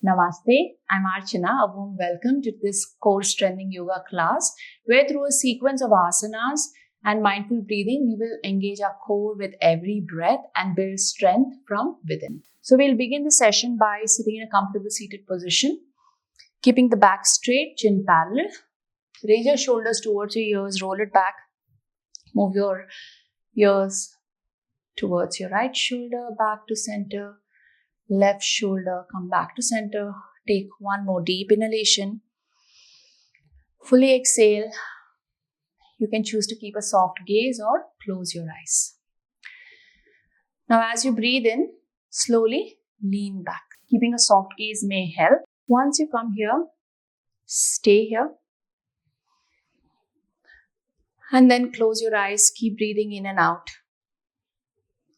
Namaste, I'm Archana. A warm welcome to this core strengthening yoga class where through a sequence of asanas and mindful breathing, we will engage our core with every breath and build strength from within. So we'll begin the session by sitting in a comfortable seated position, keeping the back straight, chin parallel. Raise your shoulders towards your ears, roll it back. Move your ears towards your right shoulder, back to center. Left shoulder, come back to center. Take one more deep inhalation. Fully exhale. You can choose to keep a soft gaze or close your eyes. Now, as you breathe in, slowly lean back. Keeping a soft gaze may help. Once you come here, stay here. And then close your eyes. Keep breathing in and out.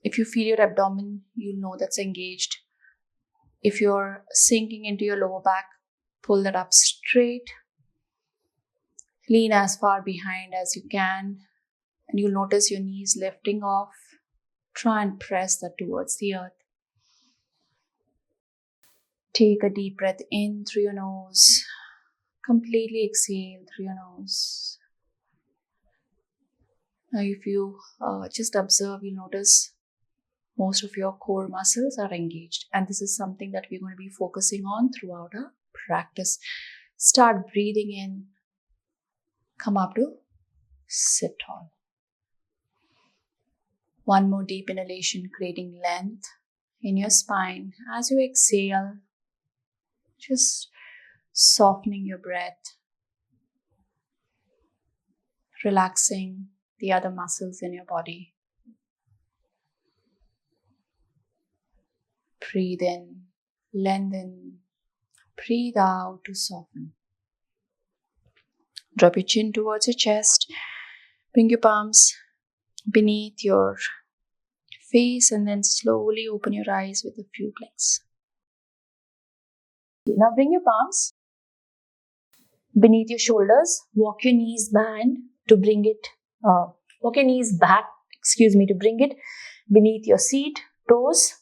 If you feel your abdomen, you'll know that's engaged. If you're sinking into your lower back, pull that up straight. Lean as far behind as you can. And you'll notice your knees lifting off. Try and press that towards the earth. Take a deep breath in through your nose. Completely exhale through your nose. Now if you just observe, you'll notice most of your core muscles are engaged, and this is something that we're going to be focusing on throughout our practice. Start breathing in. Come up to sit tall. One more deep inhalation, creating length in your spine. As you exhale, just softening your breath, relaxing the other muscles in your body. Breathe in, lengthen. Breathe out to soften. Drop your chin towards your chest. Bring your palms beneath your face and then slowly open your eyes with a few blinks. Now bring your palms beneath your shoulders. Walk your knees back to bring it. To bring it beneath your seat. Toes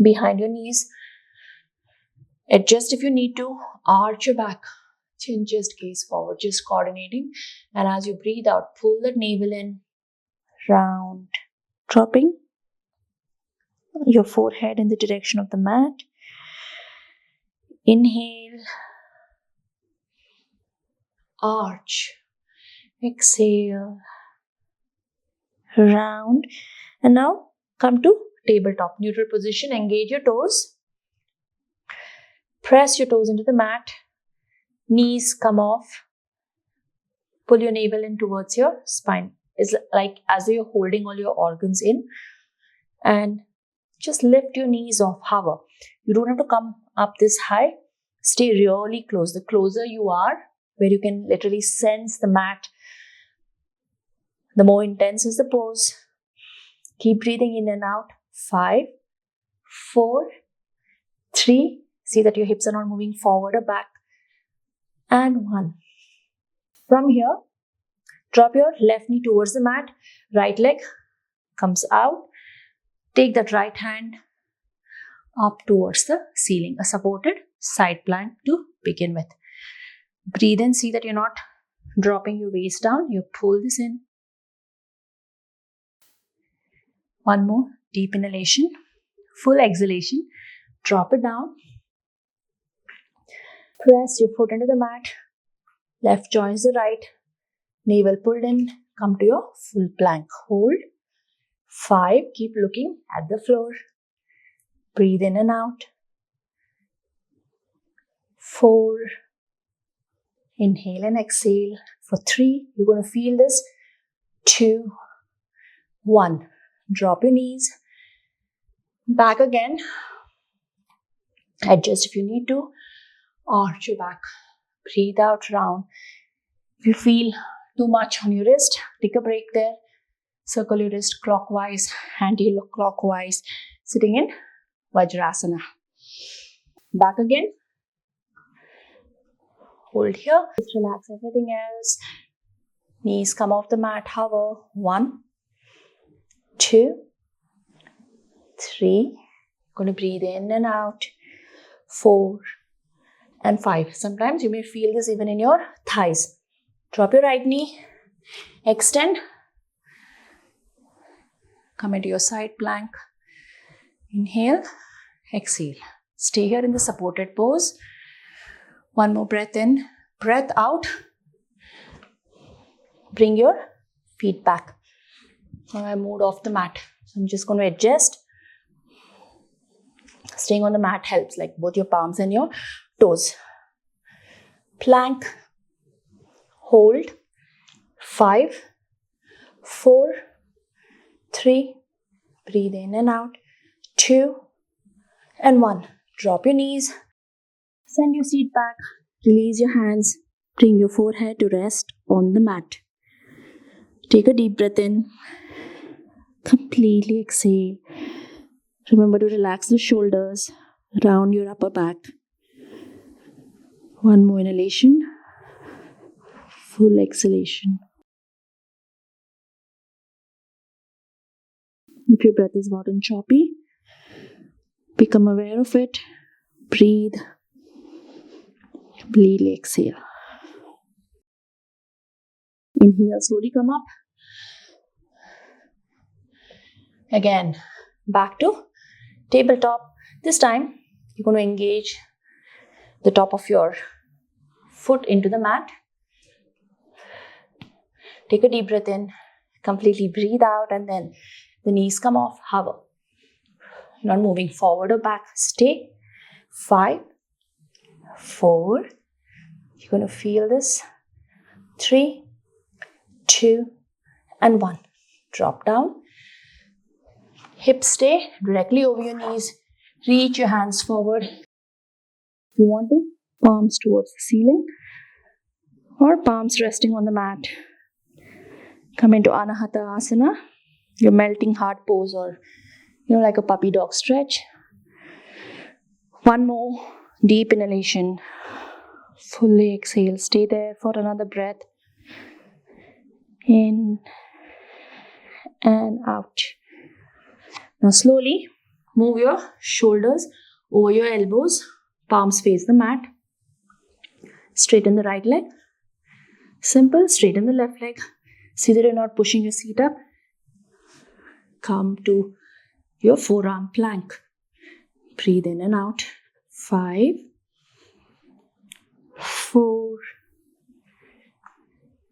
behind your knees. Adjust if you need to. Arch your back. Chin just gaze forward, just coordinating. And as you breathe out, pull that navel in. Round. Dropping your forehead in the direction of the mat. Inhale. Arch. Exhale. Round. And now come to tabletop. Neutral position. Engage your toes. Press your toes into the mat. Knees come off. Pull your navel in towards your spine. It's like as though you're holding all your organs in. And just lift your knees off. Hover. You don't have to come up this high. Stay really close. The closer you are, where you can literally sense the mat, the more intense is the pose. Keep breathing in and out. 5, 4, 3. See that your hips are not moving forward or back. And 1. From here, drop your left knee towards the mat. Right leg comes out. Take that right hand up towards the ceiling. A supported side plank to begin with. Breathe in. See that you're not dropping your waist down. You pull this in. One more deep inhalation. Full exhalation. Drop it down. Press your foot into the mat. Left joins the right. Navel pulled in. Come to your full plank. Hold. 5. Keep looking at the floor. Breathe in and out. 4. Inhale and exhale. For 3. You're going to feel this. 2. 1. Drop your knees. Back again. Adjust if you need to. Arch your back. Breathe out round. If you feel too much on your wrist, take a break there. Circle your wrist clockwise, anti-clockwise. Sitting in Vajrasana. Back again. Hold here. Just relax everything else. Knees come off the mat. Hover. 1, 2, 3. Going to breathe in and out. 4, and 5. Sometimes you may feel this even in your thighs. Drop your right knee, extend, come into your side plank. Inhale, exhale. Stay here in the supported pose. One more breath in, breath out. Bring your feet back. Now I moved off the mat. So I'm just going to adjust. Staying on the mat helps, like both your palms and your toes. Plank. Hold. 5, 4, 3. Breathe in and out. 2 and 1. Drop your knees. Send your seat back. Release your hands. Bring your forehead to rest on the mat. Take a deep breath in. Completely exhale. Remember to relax the shoulders, round your upper back. One more inhalation. Full exhalation. If your breath is hot and choppy, become aware of it. Breathe. Completely exhale. Inhale, slowly come up. Again, back to tabletop. This time, you're going to engage the top of your foot into the mat. Take a deep breath in. Completely breathe out, and then the knees come off. Hover. Not moving forward or back. Stay. 5, 4. You're going to feel this. 3, 2, and 1. Drop down. Hips stay directly over your knees. Reach your hands forward. If you want to, palms towards the ceiling or palms resting on the mat. Come into Anahata Asana, your melting heart pose, or like a puppy dog stretch. One more deep inhalation. Fully exhale. Stay there for another breath. In and out. Now slowly move your shoulders over your elbows. Palms face the mat. Straighten the right leg. Simple. Straighten the left leg. See that you're not pushing your seat up. Come to your forearm plank. Breathe in and out. 5, 4,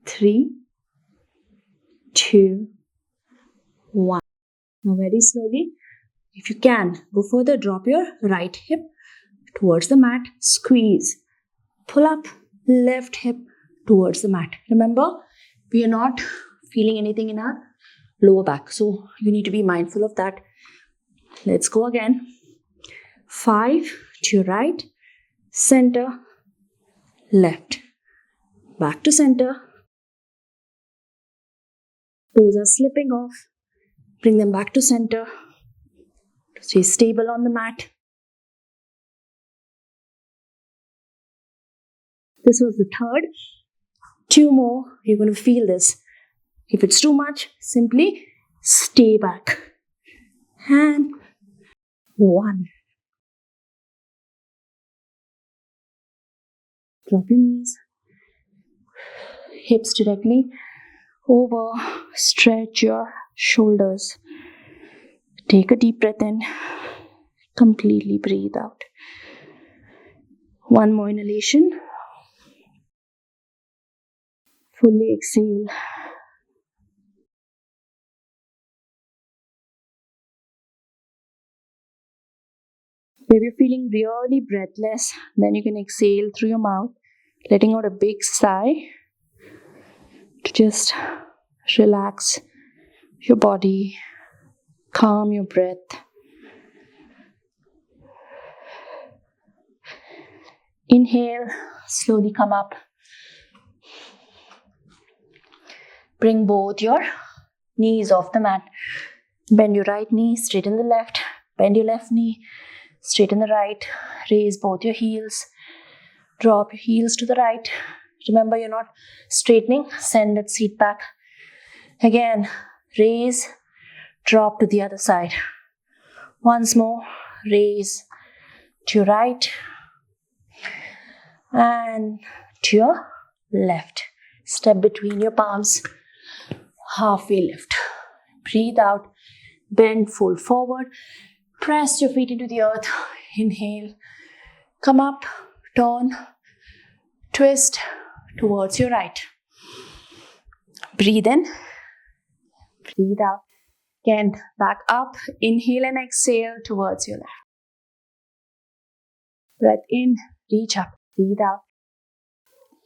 3, 2, 1. Now very slowly, if you can, go further. Drop your right hip towards the mat. Squeeze. Pull up. Left hip towards the mat. Remember, we are not feeling anything in our lower back. So you need to be mindful of that. Let's go again. 5 to your right. Center. Left. Back to center. Toes are slipping off. Bring them back to center. Stay stable on the mat. This was the third. 2 more. You're going to feel this. If it's too much, simply stay back. And 1. Drop your knees. Hips directly over. Stretch your shoulders. Take a deep breath in. Completely breathe out. One more inhalation. Fully exhale. If you're feeling really breathless, then you can exhale through your mouth, letting out a big sigh to just relax your body, calm your breath. Inhale, slowly come up. Bring both your knees off the mat. Bend your right knee, straighten the left. Bend your left knee, straighten the right. Raise both your heels. Drop your heels to the right. Remember, you're not straightening. Send that seat back. Again, raise, drop to the other side. Once more, raise to your right. And to your left. Step between your palms. Halfway lift. Breathe out. Bend, fold forward. Press your feet into the earth. Inhale. Come up. Turn. Twist towards your right. Breathe in. Breathe out. Again, back up. Inhale and exhale towards your left. Breath in. Reach up. Breathe out.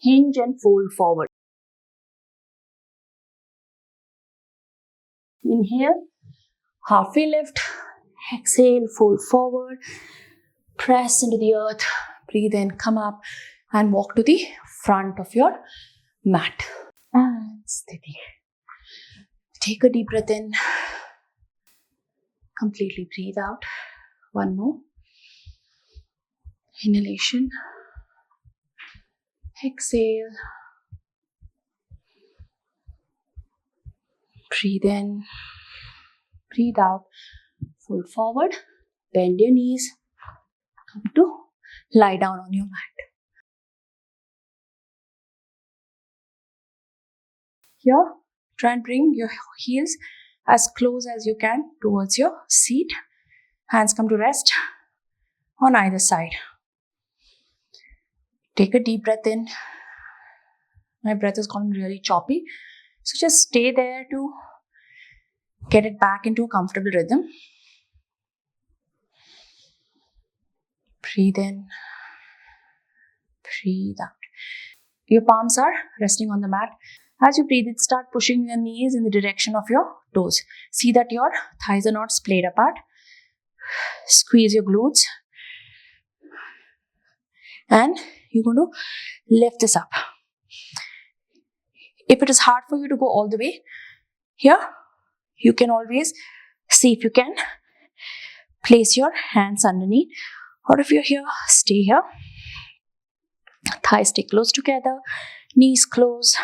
Hinge and fold forward. Inhale. Halfway lift. Exhale. Fold forward. Press into the earth. Breathe in. Come up. And walk to the front of your mat. And steady. Take a deep breath in. Completely breathe out. One more. Inhalation. Exhale. Breathe in. Breathe out. Fold forward. Bend your knees. Come to lie down on your mat. Here, try and bring your heels as close as you can towards your seat. Hands come to rest on either side. Take a deep breath in. My breath has gone really choppy. So just stay there to get it back into a comfortable rhythm. Breathe in. Breathe out. Your palms are resting on the mat. As you breathe, start pushing your knees in the direction of your toes. See that your thighs are not splayed apart. Squeeze your glutes. And you're going to lift this up. If it is hard for you to go all the way here, you can always see if you can place your hands underneath. Or if you're here, stay here. Thighs stay close together. Knees close.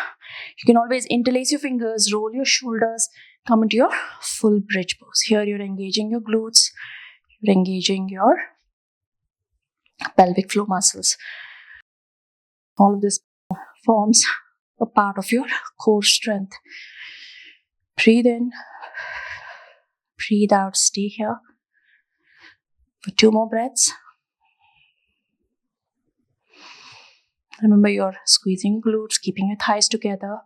You can always interlace your fingers, roll your shoulders, come into your full bridge pose. Here you're engaging your glutes. You're engaging your pelvic floor muscles. All of this forms a part of your core strength. Breathe in. Breathe out. Stay here for 2 more breaths. Remember, you're squeezing glutes, keeping your thighs together.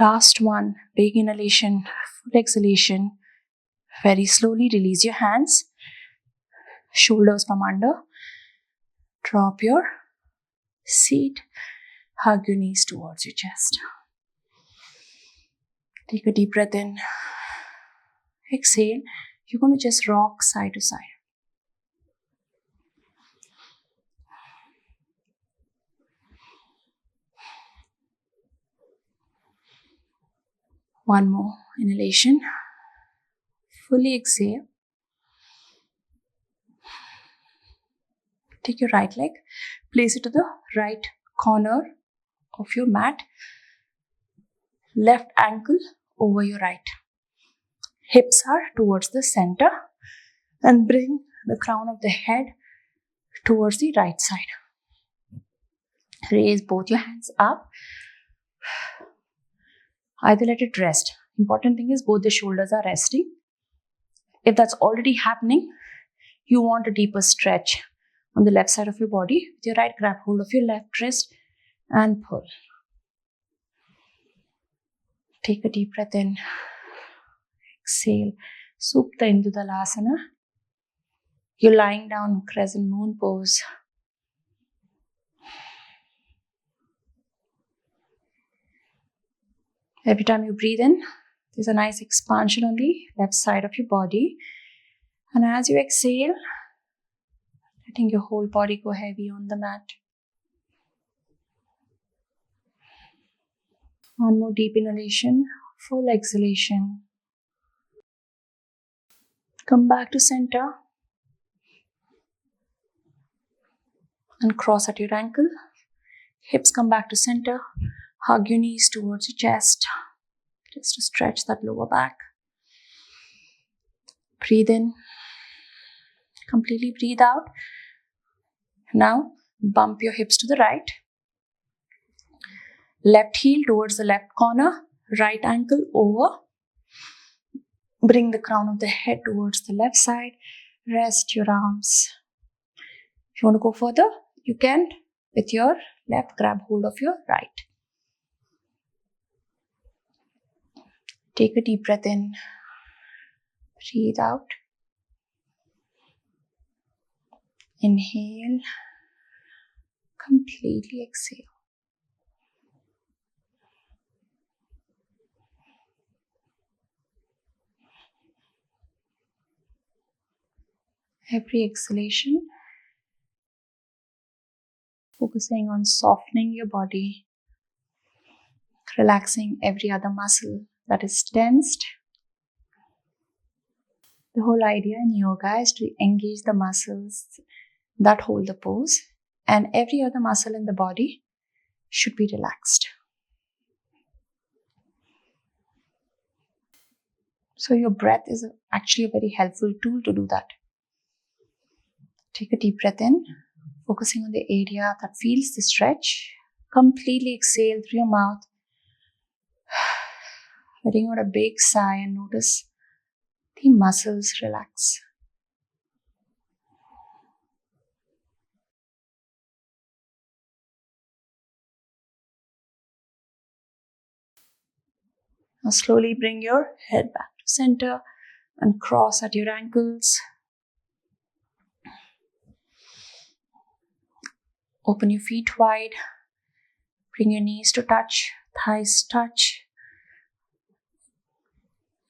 Last one. Big inhalation, full exhalation. Very slowly release your hands. Shoulders from under. Drop your seat. Hug your knees towards your chest. Take a deep breath in. Exhale. You're going to just rock side to side. One more inhalation. Fully exhale. Take your right leg. Place it to the right corner of your mat. Left ankle over your right. Hips are towards the center. And bring the crown of the head towards the right side. Raise both your hands up. Either let it rest. Important thing is both the shoulders are resting. If that's already happening, you want a deeper stretch on the left side of your body. With your right, grab hold of your left wrist and pull. Take a deep breath in. Exhale. Supta into the Bandhasana. You're lying down, Crescent moon pose. Every time you breathe in, there's a nice expansion on the left side of your body. And as you exhale, letting your whole body go heavy on the mat. One more deep inhalation, full exhalation. Come back to center. And cross at your ankle. Hips come back to center. Hug your knees towards your chest. Just to stretch that lower back. Breathe in. Completely breathe out. Now, bump your hips to the right. Left heel towards the left corner. Right ankle over. Bring the crown of the head towards the left side. Rest your arms. If you want to go further, you can with your left grab hold of your right. Take a deep breath in. Breathe out. Inhale. Completely exhale. Every exhalation, focusing on softening your body, relaxing every other muscle that is tensed. The whole idea in yoga is to engage the muscles that hold the pose, and every other muscle in the body should be relaxed. So your breath is actually a very helpful tool to do that. Take a deep breath in, focusing on the area that feels the stretch. Completely exhale through your mouth, letting out a big sigh, and notice the muscles relax. Now slowly bring your head back to center and cross at your ankles. Open your feet wide. Bring your knees to touch, thighs touch.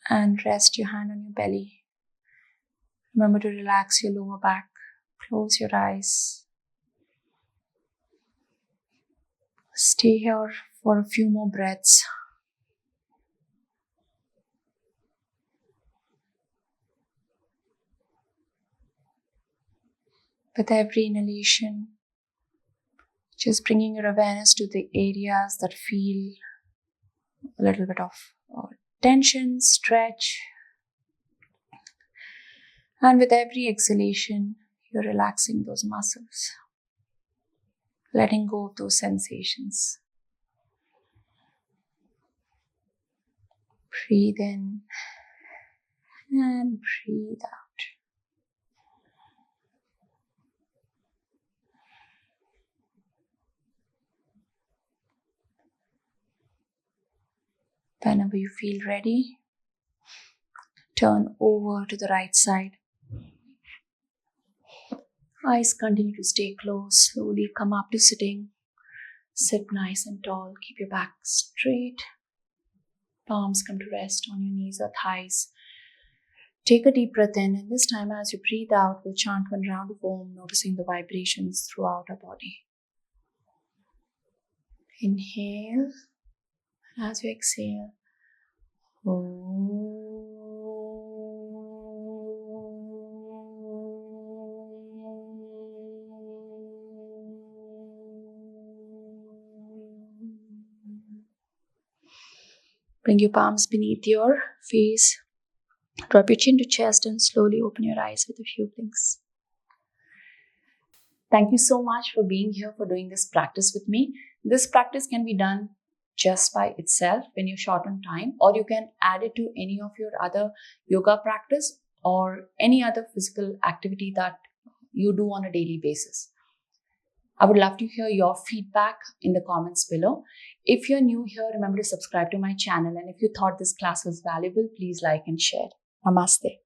And rest your hand on your belly. Remember to relax your lower back. Close your eyes. Stay here for a few more breaths. With every inhalation, just bringing your awareness to the areas that feel a little bit of tension, stretch. And with every exhalation, you're relaxing those muscles, letting go of those sensations. Breathe in and breathe out. Whenever you feel ready, turn over to the right side. Eyes continue to stay closed. Slowly come up to sitting. Sit nice and tall. Keep your back straight. Palms come to rest on your knees or thighs. Take a deep breath in, and this time as you breathe out, we'll chant one round of Om, noticing the vibrations throughout our body. Inhale. As you exhale, bring your palms beneath your face. Drop your chin to chest and slowly open your eyes with a few blinks. Thank you so much for being here, for doing this practice with me. This practice can be done just by itself when you're short on time, or you can add it to any of your other yoga practice or any other physical activity that you do on a daily basis. I would love to hear your feedback in the comments below. If you're new here, remember to subscribe to my channel, and if you thought this class was valuable, please like and share. Namaste.